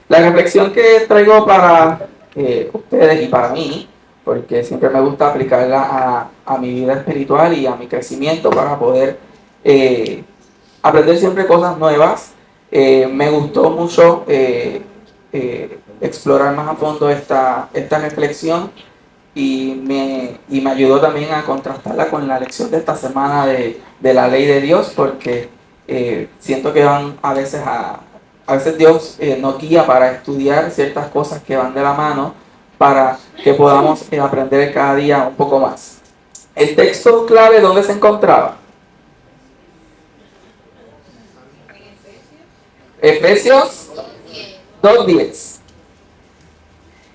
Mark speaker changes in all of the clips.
Speaker 1: La reflexión que traigo para ustedes y para mí, porque siempre me gusta aplicarla a mi vida espiritual y a mi crecimiento para poder aprender siempre cosas nuevas. Me gustó mucho explorar más a fondo esta reflexión y me ayudó también a contrastarla con la lección de esta semana de la ley de Dios, porque siento que van a veces Dios nos guía para estudiar ciertas cosas que van de la mano para que podamos aprender cada día un poco más. El texto clave, ¿dónde se encontraba? Efesios 2:10.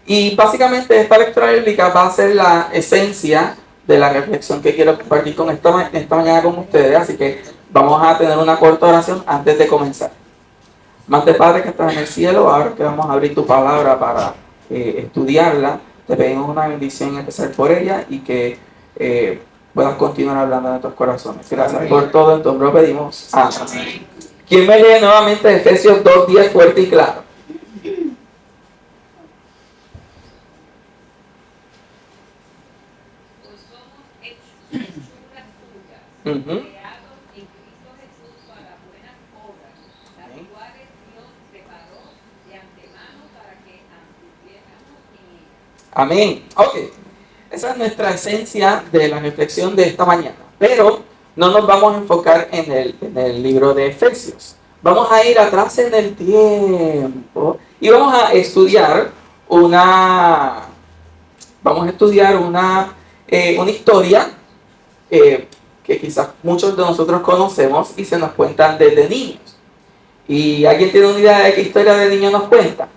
Speaker 1: Y básicamente esta lectura bíblica va a ser la esencia de la reflexión que quiero compartir con esta mañana con ustedes. Así que vamos a tener una corta oración antes de comenzar. Amante Padre que estás en el cielo, ahora que vamos a abrir tu palabra para estudiarla, te pedimos una bendición especial por ella y que puedas continuar hablando en nuestros corazones. Gracias por todo, en tu nombre lo pedimos. Amén. ¿Quién me lee nuevamente Efesios 2:10 fuerte y claro? Uh-huh. Amén. Ok. Esa es nuestra esencia de la reflexión de esta mañana. Pero no nos vamos a enfocar en el libro de Efesios. Vamos a ir atrás en el tiempo y vamos a estudiar una historia que quizás muchos de nosotros conocemos y se nos cuentan desde niños. ¿Y alguien tiene una idea de qué historia de niño nos cuenta?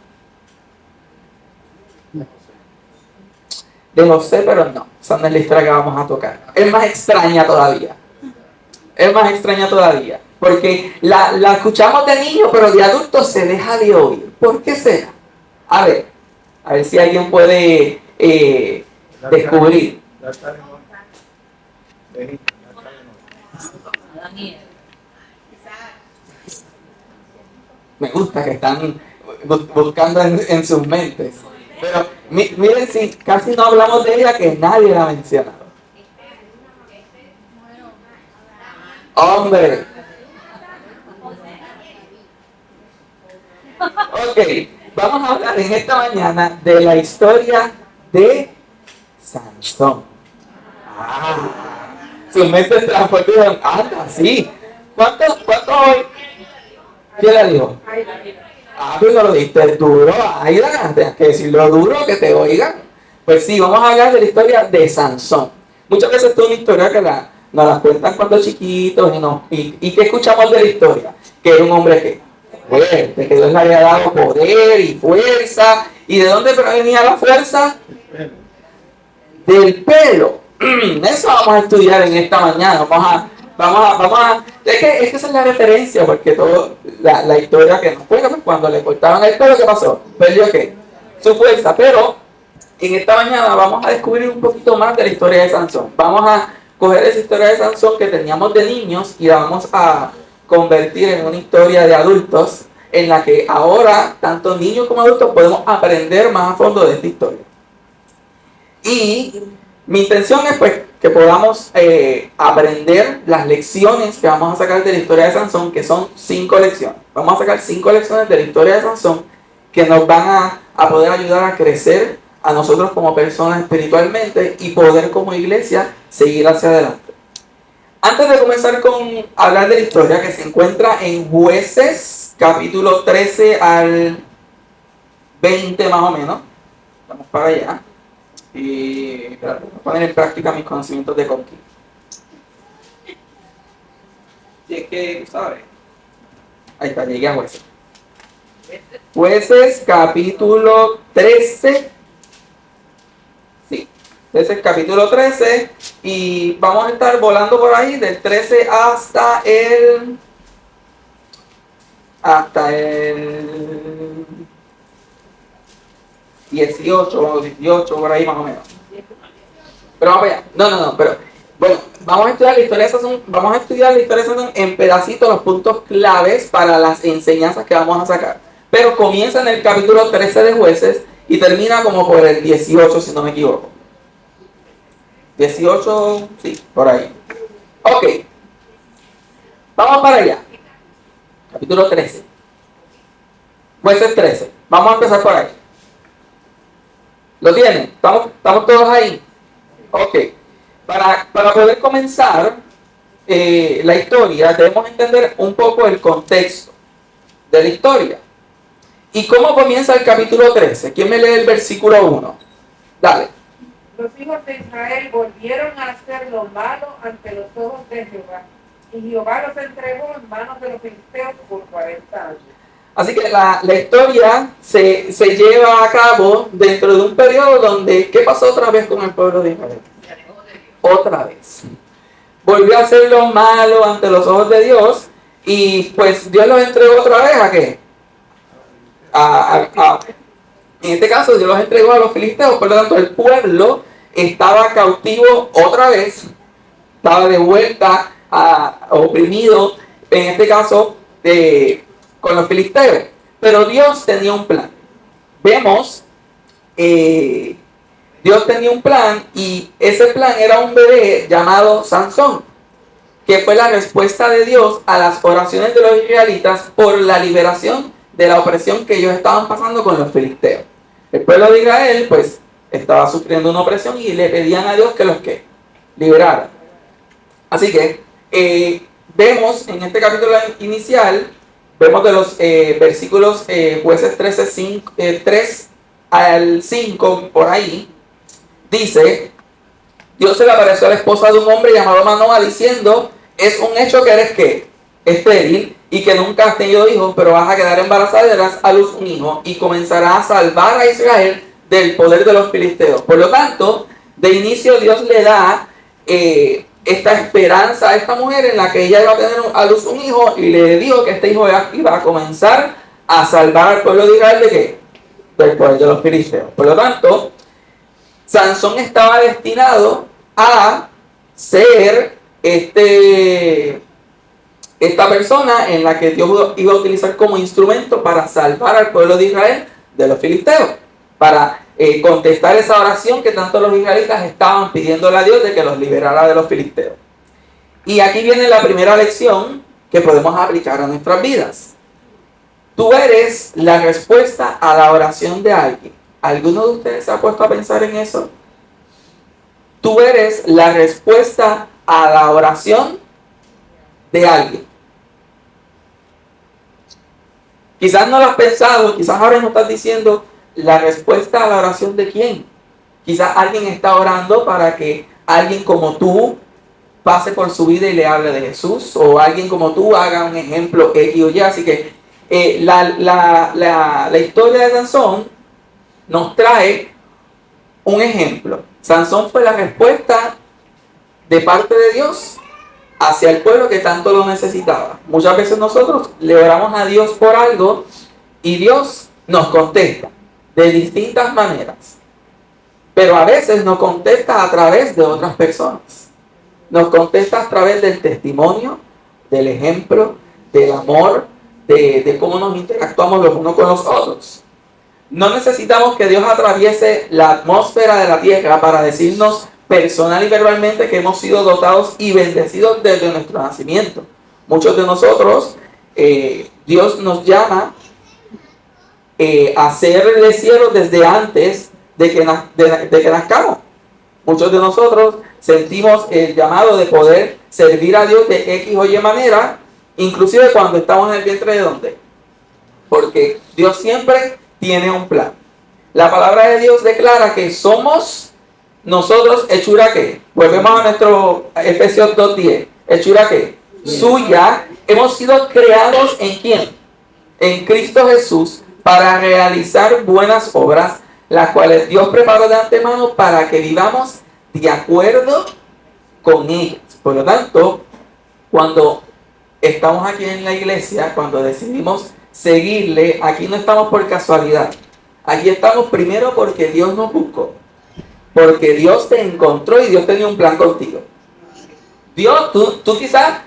Speaker 1: De José, pero no. Esa no es la historia que vamos a tocar. Es más extraña todavía. Es más extraña todavía. Porque la escuchamos de niño, pero de adulto se deja de oír. ¿Por qué será? A ver si alguien puede descubrir. Me gusta que están buscando en sus mentes. Pero miren, si casi no hablamos de ella, que nadie la ha mencionado. Hombre. Ok, vamos a hablar en esta mañana de la historia de Sansón. Sus mentes transportaron. Sí. ¿Cuántos hoy? ¿Quién la dijo? Pues lo diste duro, Aida, tienes que decirlo duro, que te oigan. Pues sí, vamos a hablar de la historia de Sansón. Muchas veces es una historia que nos la cuentan cuando chiquitos y ¿qué escuchamos de la historia? Que era un hombre que fuerte, que Dios le había dado poder y fuerza. ¿Y de dónde venía la fuerza? Del pelo. Eso vamos a estudiar en esta mañana. Es que esa es la referencia, porque todo la historia que nos cuenta, pues cuando le cortaban el pelo, ¿qué pasó? Perdió ¿qué? Su fuerza. Pero en esta mañana vamos a descubrir un poquito más de la historia de Sansón. Vamos a coger esa historia de Sansón que teníamos de niños y la vamos a convertir en una historia de adultos en la que ahora, tanto niños como adultos, podemos aprender más a fondo de esta historia. Y mi intención es pues que podamos aprender las lecciones que vamos a sacar de la historia de Sansón, que son 5 lecciones. Vamos a sacar 5 lecciones de la historia de Sansón que nos van a poder ayudar a crecer a nosotros como personas espiritualmente y poder como iglesia seguir hacia adelante. Antes de comenzar con hablar de la historia que se encuentra en Jueces, capítulo 13 al 20 más o menos. Vamos para allá. Y voy a poner en práctica mis conocimientos de Conquista. Y es que, ¿sabes? Ahí está, llegué a Jueces. Jueces, capítulo 13. Sí, Jueces, capítulo 13. Y vamos a estar volando por ahí del 13 hasta el 18, por ahí más o menos. Pero vamos allá. No, pero bueno, vamos a estudiar la historia de Sansón, en pedacitos los puntos claves para las enseñanzas que vamos a sacar. pero comienza en el capítulo 13 de Jueces y termina como por el 18, si no me equivoco. 18, sí, por ahí. Ok, vamos para allá. Capítulo 13. Jueces 13. Vamos a empezar por ahí. ¿Lo tienen? ¿Estamos todos ahí? Ok. Para poder comenzar la historia, debemos entender un poco el contexto de la historia. ¿Y cómo comienza el capítulo 13? ¿Quién me lee el versículo 1? Dale.
Speaker 2: Los hijos de Israel volvieron a hacer lo malo ante los ojos de Jehová, y Jehová los entregó en manos de los filisteos por 40 años.
Speaker 1: Así que la historia se lleva a cabo dentro de un periodo donde, ¿qué pasó otra vez con el pueblo de Israel? Otra vez. Volvió a hacer lo malo ante los ojos de Dios y pues Dios los entregó otra vez ¿a qué? En este caso Dios los entregó a los filisteos, por lo tanto el pueblo estaba cautivo otra vez, estaba de vuelta oprimido, en este caso con los filisteos. Pero Dios tenía un plan. Vemos, Dios tenía un plan y ese plan era un bebé llamado Sansón, que fue la respuesta de Dios a las oraciones de los israelitas por la liberación de la opresión que ellos estaban pasando con los filisteos. El pueblo de Israel, pues, estaba sufriendo una opresión y le pedían a Dios que los liberara. Así que vemos en este capítulo inicial, vemos de los versículos Jueces 13, 3 al 5, por ahí, dice: Dios se le apareció a la esposa de un hombre llamado Manoa diciendo: es un hecho que eres ¿qué? Estéril y que nunca has tenido hijos, pero vas a quedar embarazada y darás a luz un hijo y comenzarás a salvar a Israel del poder de los filisteos. Por lo tanto, de inicio Dios le da esta esperanza a esta mujer en la que ella iba a tener a luz un hijo y le dijo que este hijo iba a comenzar a salvar al pueblo de Israel ¿de qué? Del poder de los filisteos. Por lo tanto, Sansón estaba destinado a ser esta persona en la que Dios iba a utilizar como instrumento para salvar al pueblo de Israel de los filisteos, para contestar esa oración que tanto los israelitas estaban pidiéndole a Dios de que los liberara de los filisteos. Y aquí viene la primera lección que podemos aplicar a nuestras vidas. Tú eres la respuesta a la oración de alguien. ¿Alguno de ustedes se ha puesto a pensar en eso? Tú eres la respuesta a la oración de alguien. Quizás no lo has pensado, quizás ahora no estás diciendo la respuesta a la oración de quién. Quizás alguien está orando para que alguien como tú pase por su vida y le hable de Jesús, o alguien como tú haga un ejemplo X o Y. Así que la historia de Sansón nos trae un ejemplo. Sansón fue la respuesta de parte de Dios hacia el pueblo que tanto lo necesitaba. Muchas veces nosotros le oramos a Dios por algo y Dios nos contesta de distintas maneras. Pero a veces nos contesta a través de otras personas. Nos contesta a través del testimonio, del ejemplo, del amor, de cómo nos interactuamos los unos con los otros. No necesitamos que Dios atraviese la atmósfera de la tierra para decirnos personal y verbalmente que hemos sido dotados y bendecidos desde nuestro nacimiento. Muchos de nosotros, Dios nos llama a ser heredero desde antes de que nazcamos. Muchos de nosotros sentimos el llamado de poder servir a Dios de X o Y manera, inclusive cuando estamos en el vientre de ¿dónde? Porque Dios siempre tiene un plan. La palabra de Dios declara que somos nosotros hechura ¿qué? Volvemos a nuestro Efesios 2:10. ¿Hechura qué? Suya. Hemos sido creados ¿en quién? En Cristo Jesús para realizar buenas obras, las cuales Dios preparó de antemano para que vivamos de acuerdo con ellas. Por lo tanto, cuando estamos aquí en la iglesia, cuando decidimos seguirle, aquí no estamos por casualidad. Aquí estamos primero porque Dios nos buscó, porque Dios te encontró y Dios tenía un plan contigo. Dios, tú quizás,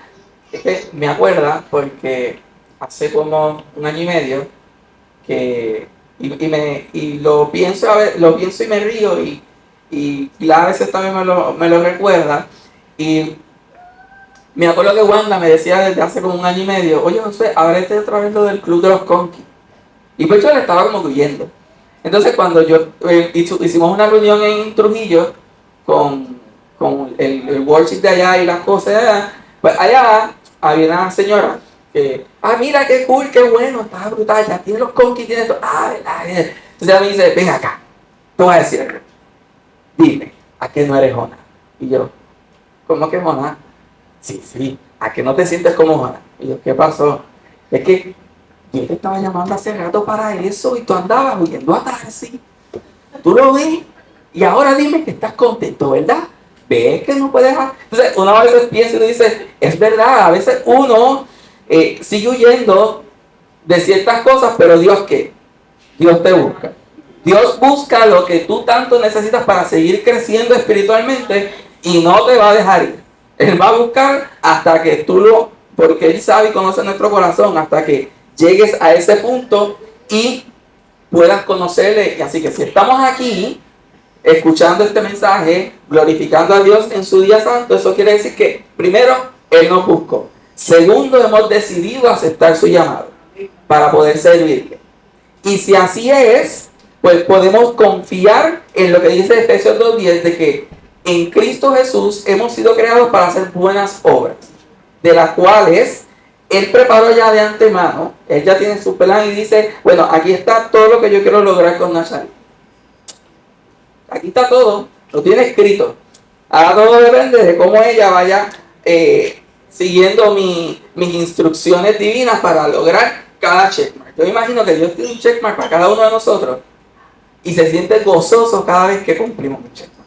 Speaker 1: es que me acuerda porque hace como un año y medio, y lo pienso lo pienso y me río y a veces también me lo recuerda. Y me acuerdo que Wanda me decía desde hace como un año y medio, oye José, ábrete otra vez lo del club de los conquis. Y pues yo le estaba como huyendo. Entonces cuando hicimos una reunión en Trujillo con el worship de allá y las cosas de allá, pues allá había una señora que, mira qué cool, qué bueno, está brutal, ya tiene los conquis, tiene esto, ¿verdad? Entonces ella me dice, ven acá, te voy a decir algo, dime, ¿a qué no eres Jona? Y yo, ¿cómo que Jona? Sí, ¿a qué no te sientes como Jona? Y yo, ¿qué pasó? Es que yo te estaba llamando hace rato para eso y tú andabas huyendo atrás, ¿sí? Tú lo ves y ahora dime que estás contento, ¿verdad? Ves que no puedes... Entonces uno a veces piensa y dice, es verdad, a veces uno sigue huyendo de ciertas cosas, pero Dios ¿qué? Dios te busca. Dios busca lo que tú tanto necesitas para seguir creciendo espiritualmente y no te va a dejar ir. Él va a buscar hasta que porque Él sabe y conoce nuestro corazón, hasta que llegues a ese punto y puedas conocerle. Y así que si estamos aquí escuchando este mensaje, glorificando a Dios en su día santo, eso quiere decir que primero, Él nos buscó. Segundo, hemos decidido aceptar su llamado para poder servirle. Y si así es, pues podemos confiar en lo que dice Efesios 2:10, de que en Cristo Jesús hemos sido creados para hacer buenas obras, de las cuales Él preparó ya de antemano. Él ya tiene su plan y dice, bueno, aquí está todo lo que yo quiero lograr con Nazaret. Aquí está todo, lo tiene escrito. Ahora todo depende de cómo ella vaya siguiendo mis instrucciones divinas para lograr cada checkmark. Yo imagino que Dios tiene un checkmark para cada uno de nosotros y se siente gozoso cada vez que cumplimos un checkmark.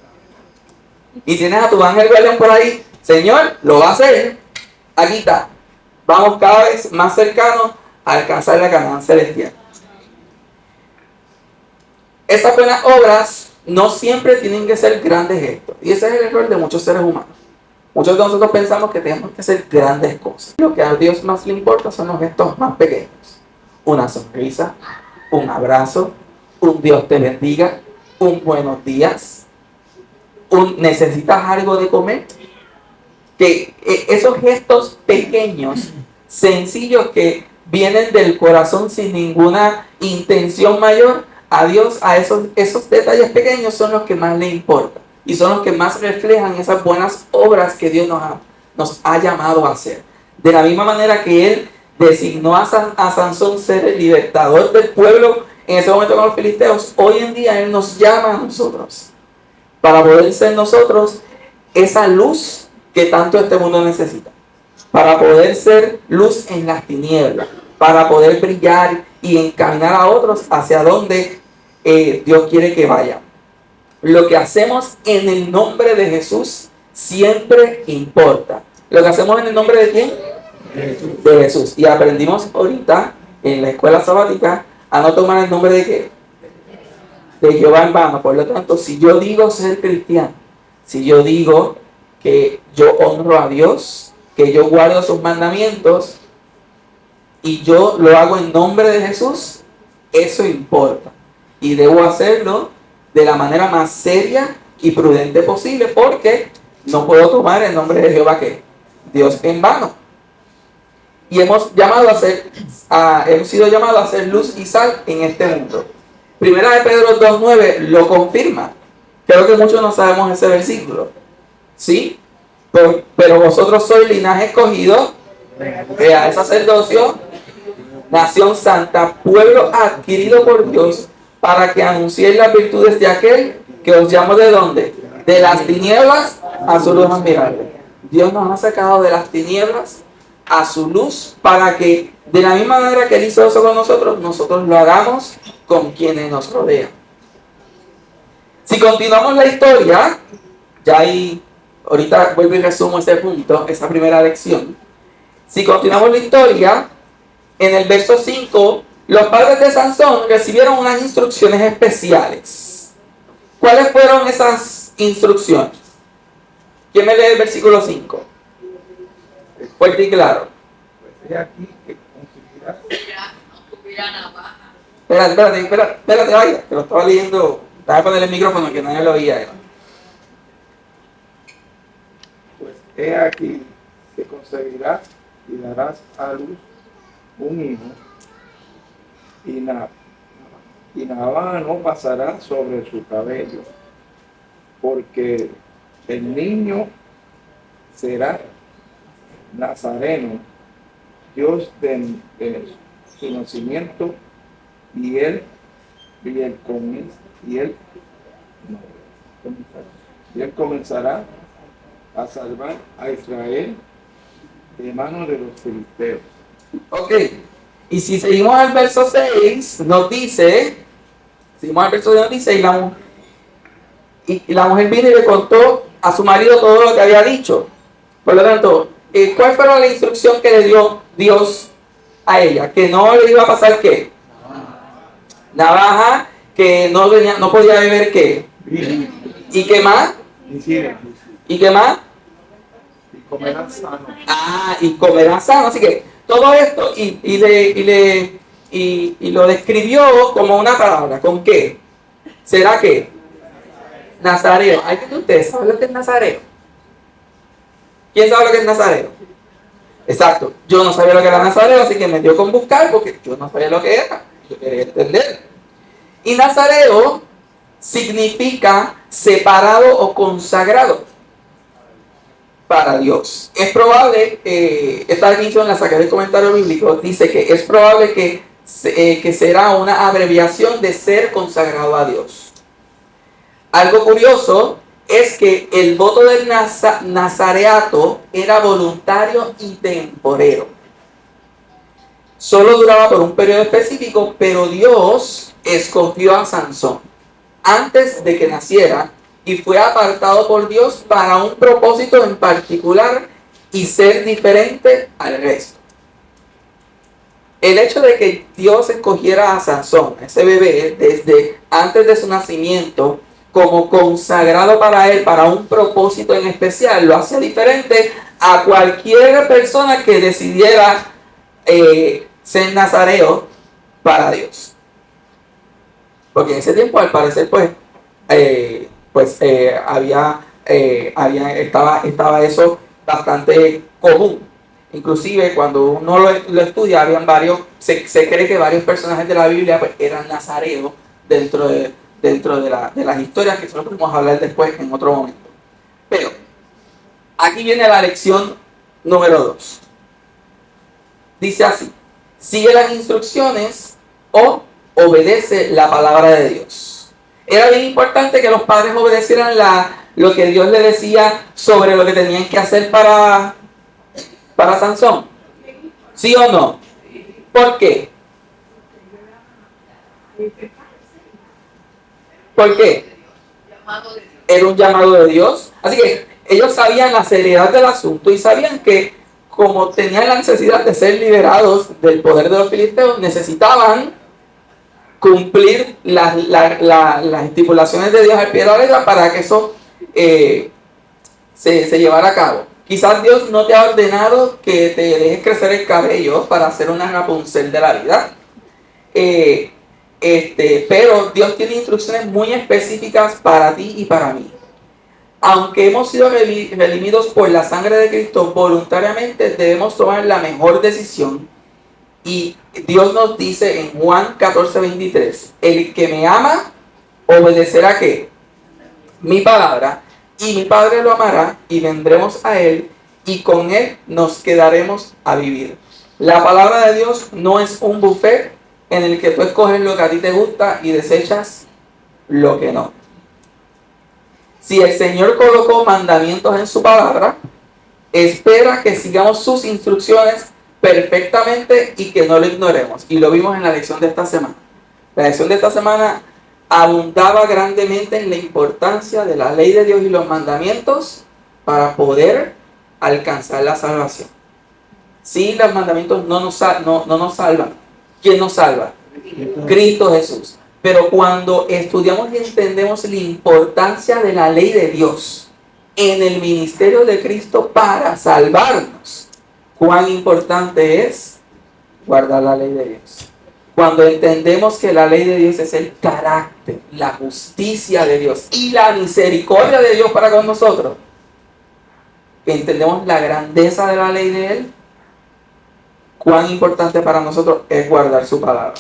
Speaker 1: Y tienes a tu ángel guardián por ahí, Señor, lo va a hacer. Aquí está. Vamos cada vez más cercanos a alcanzar la Canaán celestial. Esas buenas obras no siempre tienen que ser grandes gestos. Y ese es el error de muchos seres humanos. Muchos de nosotros pensamos que tenemos que hacer grandes cosas. Lo que a Dios más le importa son los gestos más pequeños. Una sonrisa, un abrazo, un Dios te bendiga, un buenos días, ¿necesitas algo de comer? Que esos gestos pequeños, sencillos, que vienen del corazón sin ninguna intención mayor, a Dios, a esos detalles pequeños son los que más le importan y son los que más reflejan esas buenas obras que Dios nos ha llamado a hacer. De la misma manera que Él designó a Sansón ser el libertador del pueblo en ese momento con los filisteos, hoy en día Él nos llama a nosotros para poder ser nosotros esa luz que tanto este mundo necesita, para poder ser luz en las tinieblas, para poder brillar y encaminar a otros hacia donde Dios quiere que vayan. Lo que hacemos en el nombre de Jesús siempre importa. Lo que hacemos en el nombre de ¿quién? De Jesús. Y aprendimos ahorita en la escuela sabática a no tomar el nombre de ¿qué? De Jehová en vano. Por lo tanto, si yo digo ser cristiano, si yo digo que yo honro a Dios, que yo guardo sus mandamientos y yo lo hago en nombre de Jesús, eso importa. Y debo hacerlo de la manera más seria y prudente posible, porque no puedo tomar el nombre de Jehová, que Dios en vano. Y hemos sido llamados a ser luz y sal en este mundo. Primera de Pedro 2:9 lo confirma. Creo que muchos no sabemos ese versículo. ¿Sí? Pero vosotros sois linaje escogido, real sacerdocio, nación santa, pueblo adquirido por Dios, para que anunciéis las virtudes de aquel que os llamó ¿de dónde? De las tinieblas a su luz admirable. Dios nos ha sacado de las tinieblas a su luz para que, de la misma manera que Él hizo eso con nosotros, nosotros lo hagamos con quienes nos rodean. Si continuamos la historia, ya ahí, ahorita vuelvo y resumo ese punto, esa primera lección. Si continuamos la historia, en el verso 5, los padres de Sansón recibieron unas instrucciones especiales. ¿Cuáles fueron esas instrucciones? ¿Quién me lee el versículo 5? Fuerte y claro.
Speaker 3: Pues he aquí que conseguirás
Speaker 1: Espérate, vaya, que lo estaba leyendo. Estaba poner el micrófono que nadie lo oía.
Speaker 3: Pues he aquí que concebirás y darás a luz un hijo, y navaja no pasará sobre su cabello, porque el niño será nazareno, Dios de su nacimiento, y él comenzará a salvar a Israel de manos de los filisteos.
Speaker 1: Ok, y si seguimos al verso 6, nos dice, y la mujer vino y le contó a su marido todo lo que había dicho. Por lo tanto, ¿cuál fue la instrucción que le dio Dios a ella? Que no le iba a pasar ¿qué? Navaja, que no podía beber ¿qué? ¿Y qué más? ¿Y qué más?
Speaker 3: Y comerán sano.
Speaker 1: Y comerán sano. Así que todo esto y lo describió como una palabra. ¿Con qué? ¿Será qué? Nazareo. ¿Hay que ustedes saben lo que es nazareo? ¿Quién sabe lo que es nazareo? Exacto. Yo no sabía lo que era nazareo, así que me dio con buscar porque yo no sabía lo que era. Yo quería entender. Y nazareo significa separado o consagrado para Dios. Es probable, esta definición la saqué del comentario bíblico, dice que es probable que será una abreviación de ser consagrado a Dios. Algo curioso es que el voto del nazareato era voluntario y temporero. Solo duraba por un periodo específico, pero Dios escogió a Sansón antes de que naciera y fue apartado por Dios para un propósito en particular y ser diferente al resto. El hecho de que Dios escogiera a Sansón, ese bebé, desde antes de su nacimiento, como consagrado para él, para un propósito en especial, lo hacía diferente a cualquier persona que decidiera ser nazareo para Dios. Porque en ese tiempo, al parecer, estaba eso bastante común. Inclusive cuando uno lo estudia, habían se cree que varios personajes de la Biblia pues, eran nazareos dentro de las historias, que eso lo podemos hablar después en otro momento. Pero aquí viene la lección número 2. Dice así: sigue las instrucciones o obedece la palabra de Dios. Era bien importante que los padres obedecieran lo que Dios le decía sobre lo que tenían que hacer para Sansón. ¿Sí o no? ¿Por qué? ¿Por qué? Era un llamado de Dios. Así que ellos sabían la seriedad del asunto y sabían que como tenían la necesidad de ser liberados del poder de los filisteos, necesitaban cumplir las estipulaciones de Dios al pie de la letra para que eso se llevara a cabo. Quizás Dios no te ha ordenado que te dejes crecer el cabello para hacer una Rapunzel de la vida. Pero Dios tiene instrucciones muy específicas para ti y para mí. Aunque hemos sido redimidos por la sangre de Cristo, voluntariamente debemos tomar la mejor decisión. Y Dios nos dice en Juan 14:23, el que me ama, obedecerá ¿qué? Mi palabra, y mi Padre lo amará, y vendremos a él, y con él nos quedaremos a vivir. La palabra de Dios no es un buffet en el que tú escoges lo que a ti te gusta y desechas lo que no. Si el Señor colocó mandamientos en su palabra, espera que sigamos sus instrucciones perfectamente y que no lo ignoremos. Y lo vimos en la lección de esta semana. La lección de esta semana abundaba grandemente en la importancia de la ley de Dios y los mandamientos para poder alcanzar la salvación. Sí, los mandamientos no nos salvan. ¿Quién nos salva? Cristo Jesús. Pero cuando estudiamos y entendemos la importancia de la ley de Dios en el ministerio de Cristo para salvarnos, cuán importante es guardar la ley de Dios. Cuando entendemos que la ley de Dios es el carácter, la justicia de Dios y la misericordia de Dios para con nosotros, entendemos la grandeza de la ley de Él, cuán importante para nosotros es guardar su palabra.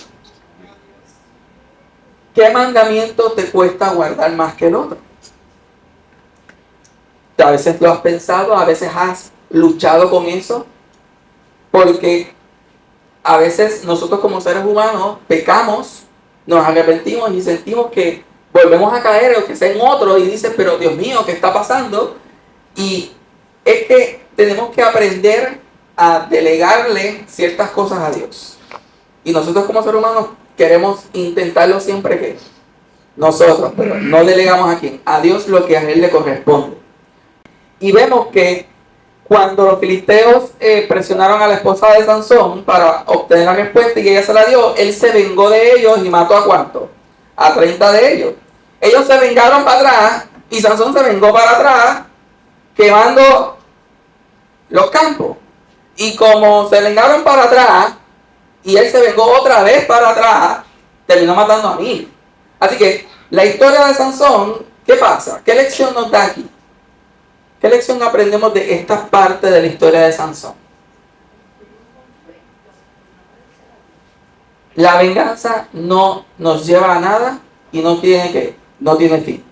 Speaker 1: ¿Qué mandamiento te cuesta guardar más que el otro? A veces lo has pensado, a veces has luchado con eso, porque a veces nosotros como seres humanos pecamos, nos arrepentimos y sentimos que volvemos a caer o que sea en otro y dices, pero Dios mío, ¿qué está pasando? Y es que tenemos que aprender a delegarle ciertas cosas a Dios. Y nosotros como seres humanos queremos intentarlo siempre que nosotros, pero no delegamos a quién, a Dios lo que a Él le corresponde. Y vemos que cuando los filisteos presionaron a la esposa de Sansón para obtener la respuesta y ella se la dio, él se vengó de ellos y mató ¿a cuánto? A 30 de ellos. Ellos se vengaron para atrás y Sansón se vengó para atrás quemando los campos. Y como se vengaron para atrás y él se vengó otra vez para atrás, terminó matando a 1000. Así que la historia de Sansón, ¿qué pasa? ¿Qué lección nos da aquí? ¿Qué lección aprendemos de esta parte de la historia de Sansón? La venganza no nos lleva a nada y no tiene fin.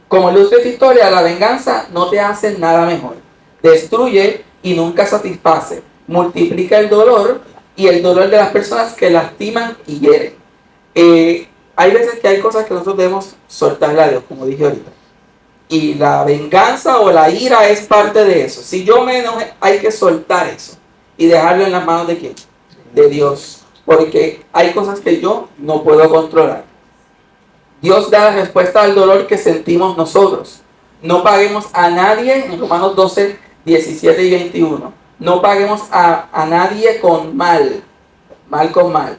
Speaker 1: Como ilustra esta historia, la venganza no te hace nada mejor. Destruye y nunca satisface. Multiplica el dolor y el dolor de las personas que lastiman y hieren. Hay veces que hay cosas que nosotros debemos soltarle a Dios, como dije ahorita. Y la venganza o la ira es parte de eso. Si yo me enoje, hay que soltar eso y dejarlo en las manos de ¿quién? De Dios. Porque hay cosas que yo no puedo controlar. Dios da la respuesta al dolor que sentimos nosotros. No paguemos a nadie, en Romanos 12, 17 y 21. No paguemos a nadie con mal con mal.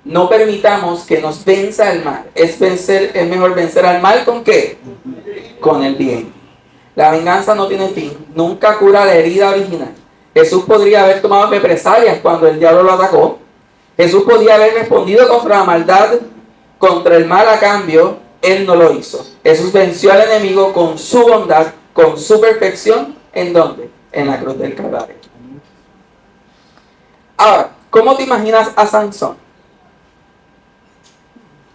Speaker 1: No permitamos que nos venza el mal. Es mejor vencer al mal ¿con qué? Con el bien. La venganza no tiene fin. Nunca cura la herida original. Jesús podría haber tomado represalias cuando el diablo lo atacó. Jesús podía haber respondido contra la maldad, contra el mal a cambio. Él no lo hizo. Jesús venció al enemigo con su bondad, con su perfección. ¿En dónde? En la cruz del Calvario. Ahora, ¿cómo te imaginas a Sansón?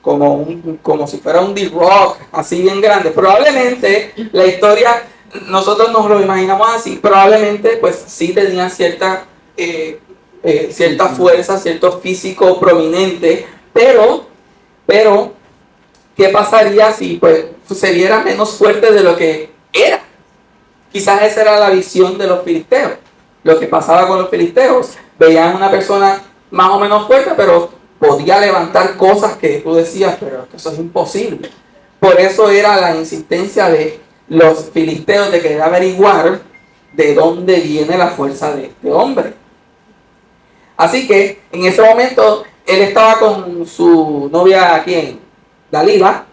Speaker 1: Como si fuera un D-Rock, así bien grande. Probablemente la historia, nosotros nos lo imaginamos así, probablemente pues sí tenía cierta fuerza, cierto físico prominente, pero, ¿qué pasaría si pues se viera menos fuerte de lo que era? Quizás esa era la visión de los filisteos. Lo que pasaba con los filisteos, veían una persona más o menos fuerte, pero podía levantar cosas que tú decías, pero eso es imposible. Por eso era la insistencia de los filisteos de querer averiguar de dónde viene la fuerza de este hombre. Así que en ese momento él estaba con su novia, ¿quién? Dalila.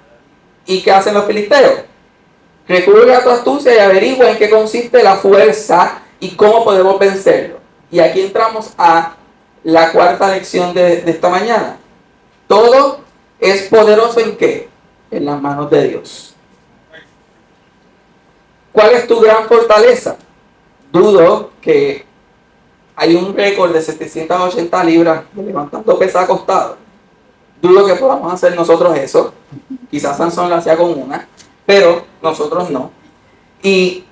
Speaker 1: ¿Y qué hacen los filisteos? Recurren a tu astucia y averigua en qué consiste la fuerza y cómo podemos vencerlo. Y aquí entramos a la cuarta lección de esta mañana. Todo es poderoso ¿en qué? En las manos de Dios. ¿Cuál es tu gran fortaleza? Dudo que hay un récord de 780 libras de levantando pesas acostado. Dudo que podamos hacer nosotros eso. Quizás Sansón lo hacía con una, pero nosotros no. Y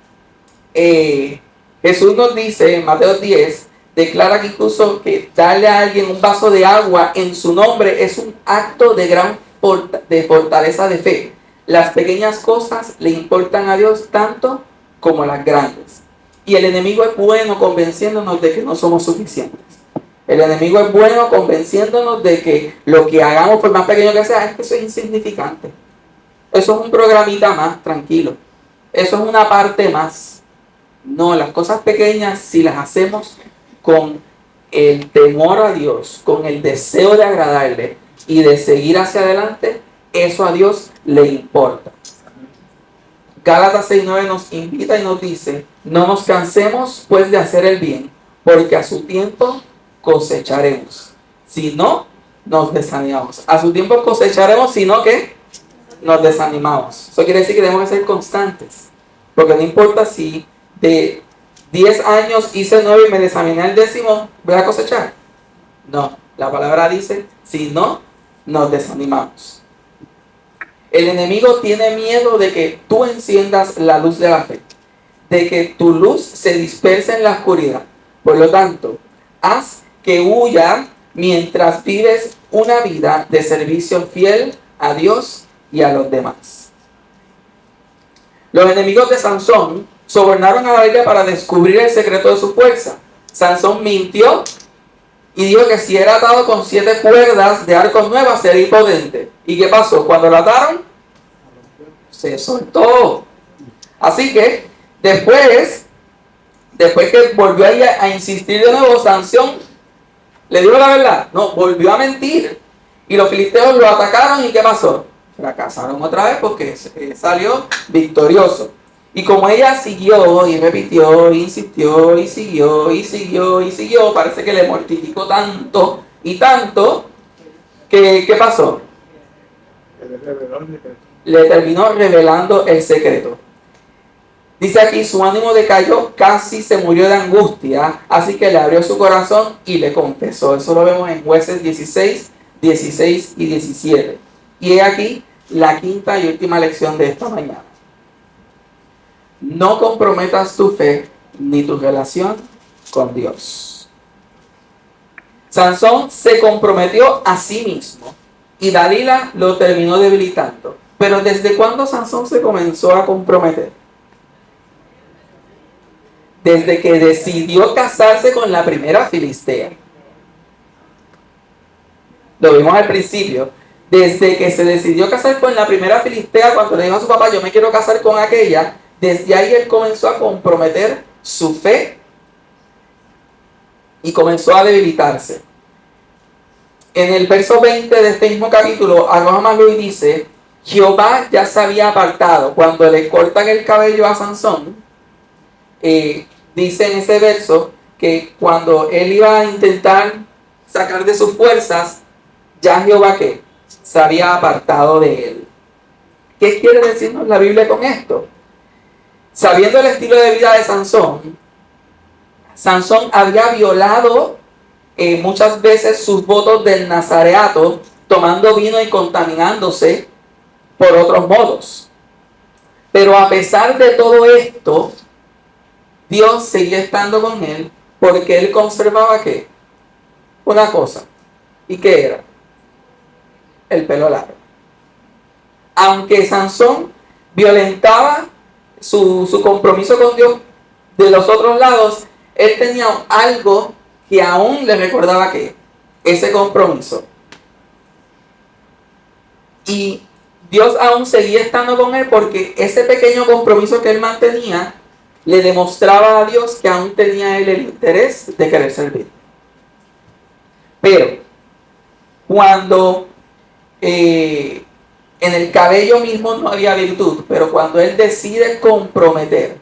Speaker 1: Jesús nos dice en Mateo 10, declara que incluso que darle a alguien un vaso de agua en su nombre es un acto de gran fortaleza de fe. Las pequeñas cosas le importan a Dios tanto como las grandes. Y el enemigo es bueno convenciéndonos de que no somos suficientes. El enemigo es bueno convenciéndonos de que lo que hagamos, por más pequeño que sea, es que eso es insignificante. Eso es un programita más, tranquilo. Eso es una parte más. No, las cosas pequeñas, si las hacemos con el temor a Dios, con el deseo de agradarle y de seguir hacia adelante, eso a Dios le importa. Gálatas 6:9 nos invita y nos dice, no nos cansemos pues de hacer el bien, porque a su tiempo cosecharemos. Si no nos desanimamos. A su tiempo cosecharemos, sino que nos desanimamos. Eso quiere decir que debemos ser constantes. Porque no importa si de 10 años hice 9 y me desaniné al 10º, ¿voy a cosechar? No, la palabra dice, si no, nos desanimamos. El enemigo tiene miedo de que tú enciendas la luz de la fe, de que tu luz se disperse en la oscuridad. Por lo tanto, haz que huya mientras vives una vida de servicio fiel a Dios y a los demás. Los enemigos de Sansón sobornaron a Dalila para descubrir el secreto de su fuerza. Sansón mintió y dijo que si era atado con 7 cuerdas de arcos nuevas sería impotente. ¿Y qué pasó? Cuando lo ataron, se soltó. Así que después que volvió a insistir de nuevo, Sansón le dijo la verdad. No, volvió a mentir. Y los filisteos lo atacaron y ¿qué pasó? Fracasaron otra vez porque salió victorioso. Y como ella siguió y repitió, insistió y siguió, parece que le mortificó tanto y tanto que ¿qué pasó? Le terminó revelando el secreto. Dice aquí, su ánimo decayó, casi se murió de angustia, así que le abrió su corazón y le confesó. Eso lo vemos en Jueces 16, 16 y 17. Y he aquí la quinta y última lección de esta mañana. No comprometas tu fe ni tu relación con Dios. Sansón se comprometió a sí mismo y Dalila lo terminó debilitando. Pero ¿desde cuándo Sansón se comenzó a comprometer? Desde que decidió casarse con la primera filistea. Lo vimos al principio. Desde que se decidió casar con la primera filistea, cuando le dijo a su papá, yo me quiero casar con aquella, desde ahí él comenzó a comprometer su fe y comenzó a debilitarse. En el verso 20 de este mismo capítulo, Abraham dice, Jehová ya se había apartado. Cuando le cortan el cabello a Sansón, dice en ese verso que cuando él iba a intentar sacar de sus fuerzas, ya Jehová ¿qué? Se había apartado de él. ¿Qué quiere decirnos la Biblia con esto? Sabiendo el estilo de vida de Sansón, Sansón había violado muchas veces sus votos del nazareato, tomando vino y contaminándose por otros modos. Pero a pesar de todo esto, Dios seguía estando con él porque él conservaba ¿qué? Una cosa. ¿Y qué era? El pelo largo. Aunque Sansón violentaba su compromiso con Dios de los otros lados, él tenía algo que aún le recordaba que ese compromiso. Y Dios aún seguía estando con él porque ese pequeño compromiso que él mantenía le demostraba a Dios que aún tenía él el interés de querer servir. Pero cuando en el cabello mismo no había virtud, pero cuando él decide comprometer,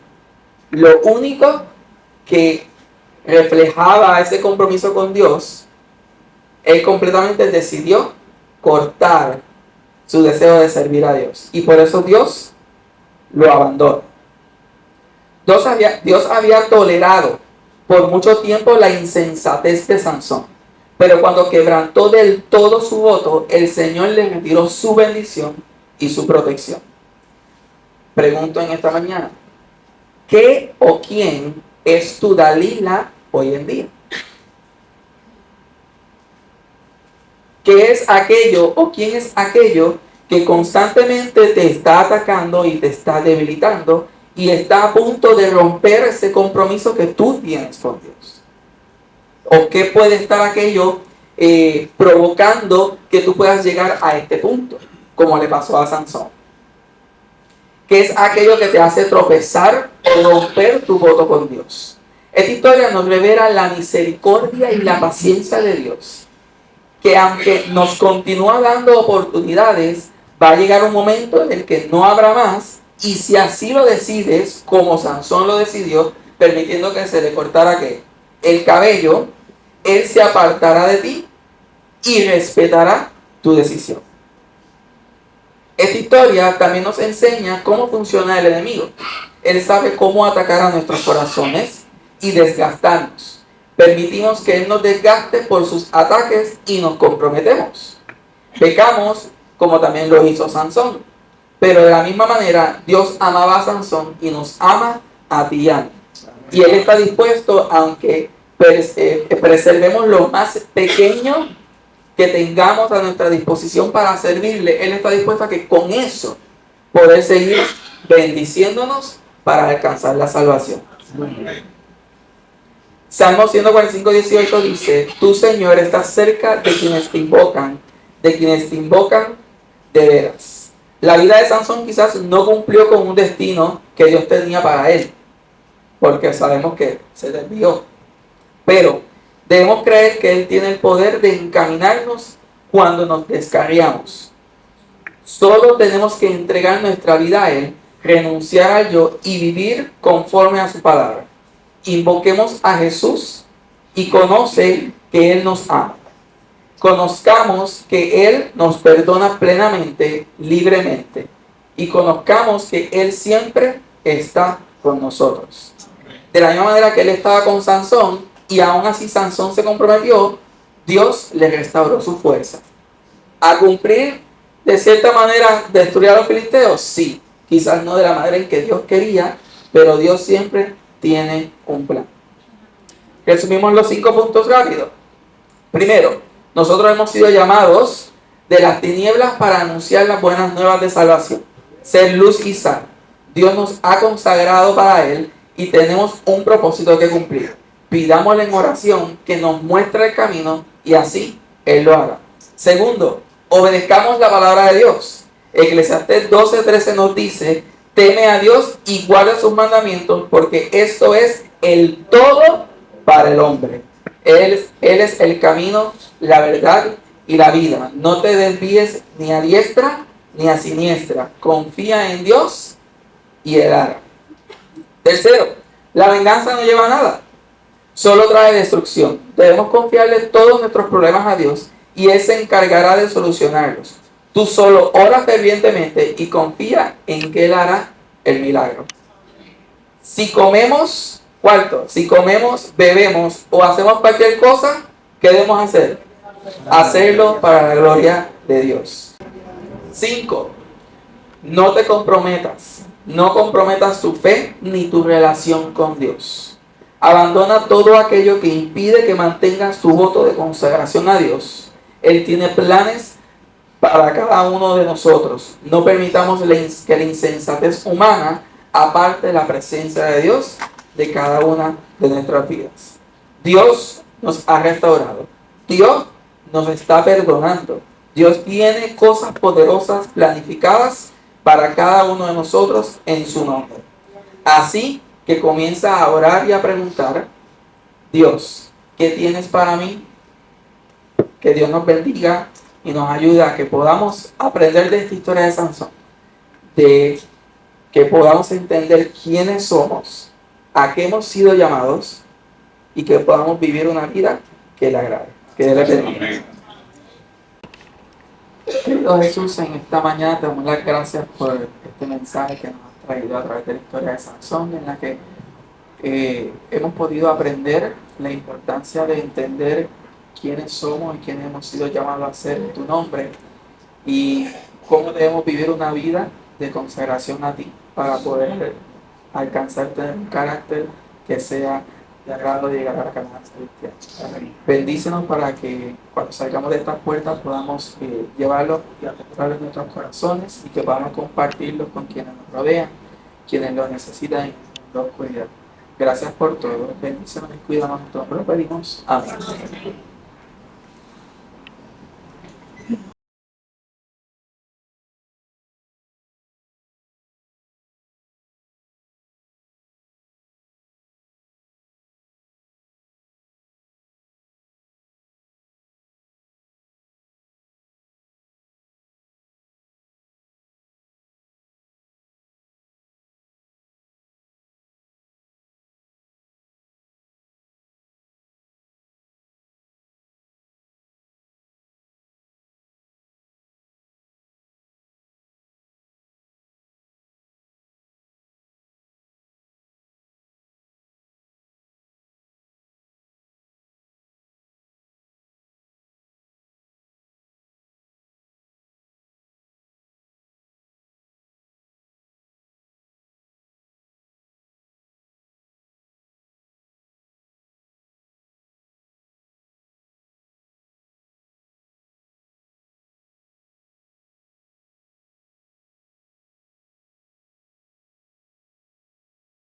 Speaker 1: lo único que reflejaba ese compromiso con Dios, él completamente decidió cortar su deseo de servir a Dios. Y por eso Dios lo abandonó. Dios había tolerado por mucho tiempo la insensatez de Sansón. Pero cuando quebrantó del todo su voto, el Señor le retiró su bendición y su protección. Pregunto en esta mañana, ¿qué o quién es tu Dalila hoy en día? ¿Qué es aquello o quién es aquello que constantemente te está atacando y te está debilitando y está a punto de romper ese compromiso que tú tienes con Dios? ¿O qué puede estar aquello provocando que tú puedas llegar a este punto, como le pasó a Sansón? ¿Qué es aquello que te hace tropezar o romper tu voto con Dios? Esta historia nos revela la misericordia y la paciencia de Dios, que aunque nos continúa dando oportunidades, va a llegar un momento en el que no habrá más, y si así lo decides, como Sansón lo decidió, permitiendo que se le cortara ¿qué? El cabello, él se apartará de ti y respetará tu decisión. Esta historia también nos enseña cómo funciona el enemigo. Él sabe cómo atacar a nuestros corazones y desgastarnos. Permitimos que Él nos desgaste por sus ataques y nos comprometemos. Pecamos como también lo hizo Sansón. Pero de la misma manera, Dios amaba a Sansón y nos ama a ti y a mí. Y Él está dispuesto, aunque preservemos lo más pequeño que tengamos a nuestra disposición para servirle, Él está dispuesto a que con eso poder seguir bendiciéndonos para alcanzar la salvación. Salmo 145, 18 dice: tú, Señor, estás cerca de quienes te invocan de veras. La vida de Sansón quizás no cumplió con un destino que Dios tenía para él, porque sabemos que se desvió. Pero debemos creer que Él tiene el poder de encaminarnos cuando nos descarriamos. Solo tenemos que entregar nuestra vida a Él, renunciar al yo y vivir conforme a su palabra. Invoquemos a Jesús y conoce que Él nos ama. Conozcamos que Él nos perdona plenamente, libremente. Y conozcamos que Él siempre está con nosotros. De la misma manera que Él estaba con Sansón, y aún así Sansón se comprometió, Dios le restauró su fuerza. ¿A cumplir de cierta manera destruir a los filisteos? Sí, quizás no de la manera en que Dios quería, pero Dios siempre tiene un plan. Resumimos los 5 puntos rápidos. Primero, nosotros hemos sido llamados de las tinieblas para anunciar las buenas nuevas de salvación, ser luz y sal. Dios nos ha consagrado para Él y tenemos un propósito que cumplir. Pidámosle en oración que nos muestre el camino y así Él lo haga. Segundo, obedezcamos la palabra de Dios. Eclesiastés 12:13 nos dice: teme a Dios y guarda sus mandamientos, porque esto es el todo para el hombre. Él es el camino, la verdad y la vida. No te desvíes ni a diestra ni a siniestra. Confía en Dios y Él hará. Tercero, la venganza no lleva a nada, solo trae destrucción. Debemos confiarle todos nuestros problemas a Dios y Él se encargará de solucionarlos. Tú solo ora fervientemente y confía en que Él hará el milagro. Si comemos, bebemos o hacemos cualquier cosa, ¿qué debemos hacer? Hacerlo para la gloria de Dios. 5. No te comprometas. No comprometas tu fe ni tu relación con Dios. Abandona todo aquello que impide que mantengas tu voto de consagración a Dios. Él tiene planes para cada uno de nosotros. No permitamos que la insensatez humana aparte la presencia de Dios de cada una de nuestras vidas. Dios nos ha restaurado. Dios nos está perdonando. Dios tiene cosas poderosas planificadas para cada uno de nosotros en su nombre. Así que comienza a orar y a preguntar: Dios, ¿qué tienes para mí? Que Dios nos bendiga y nos ayude a que podamos aprender de esta historia de Sansón, de que podamos entender quiénes somos, a qué hemos sido llamados y que podamos vivir una vida que le agrade. Que Dios le bendiga. Querido Jesús, en esta mañana te damos las gracias por este mensaje que nos has traído a través de la historia de Sansón, en la que hemos podido aprender la importancia de entender quiénes somos y quiénes hemos sido llamados a ser en tu nombre y cómo debemos vivir una vida de consagración a ti para poder alcanzar tener un carácter que sea de agrado de llegar a la Canaán celestial. Bendícenos para que cuando salgamos de estas puertas podamos llevarlos y atesorarlos en nuestros corazones y que podamos compartirlos con quienes nos rodean, quienes los necesitan en la oscuridad. Gracias por todo. Bendícenos y cuídanos. En tu nombre lo pedimos. Amén.